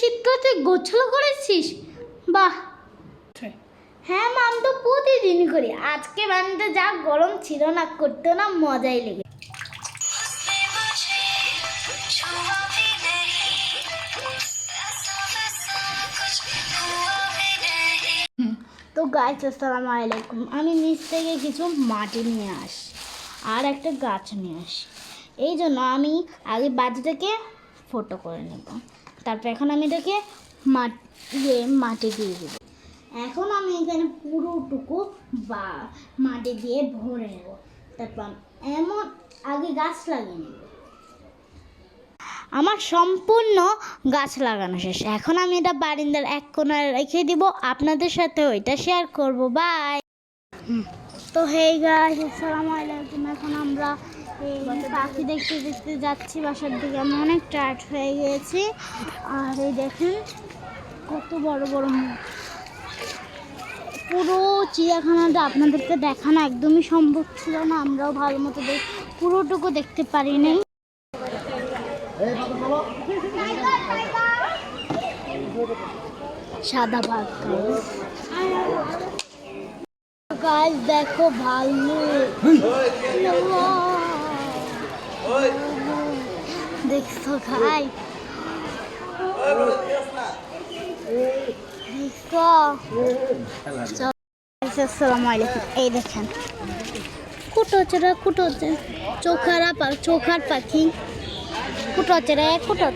শীতকাল তুই গোছল করেছিস? বাহ। হ্যাঁ মা, আমি তো প্রতিদিনই করি। আজকে বাড়িতে যা গরম ছিল না, করতে না মজাই লেগে। তো গাইস, আসসালামু আলাইকুম। আমি নিচ থেকে কিছু মাটি নিয়ে আসি আর একটা গাছ নিয়ে আসি। এই জন্য আমি আগে বাজিটাকে ফটো করে নেব, তারপর এখন আমি এটাকে মাটি দিয়ে দেবো। এখন আমি এখানে পুরোটুকু মাটি দিয়ে ভরে নেব, তারপর এমন আগে গাছ লাগিয়ে নেব। আমার সম্পূর্ণ গাছ লাগানো শেষ। এখন আমি এটা বারান্দার এক কোণায় রেখে দিব, আপনাদের সাথে ওইটা শেয়ার করব। বাই। তো হেই গাইস, আসসালামু আলাইকুম। এখন আমরা এই পাখি দেখতে দেখতে যাচ্ছি বাসার দিকে। আমি অনেক টায়ার্ড হয়ে গিয়েছি। আর এই দেখেন কত বড় বড় মুখ। পুরো চিড়িয়াখানাটা আপনাদেরকে দেখানো একদমই সম্ভব ছিল না, আমরাও ভালো মতো পুরোটুকু দেখতে পারিনি। সাদা বাঘ গাইস, দেখো ভালো দেখছো ভাই, দেখছো। আসসালামু আলাইকুম। এই দেখেন কুটো হচ্ছে, কুটো হচ্ছে চোখার পাখি। কুটো হচ্ছে রে, কুটো।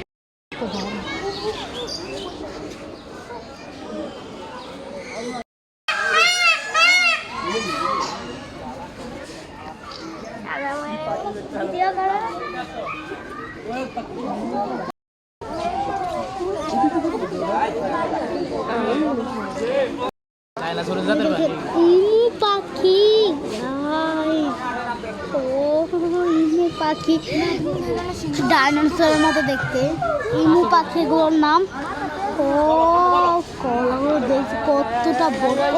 ইমু পাখি, ইমু পাখি ডাইনোসরের মতো দেখতে। ইমু পাখিগুলোর নাম দেখছি কতটা বড়।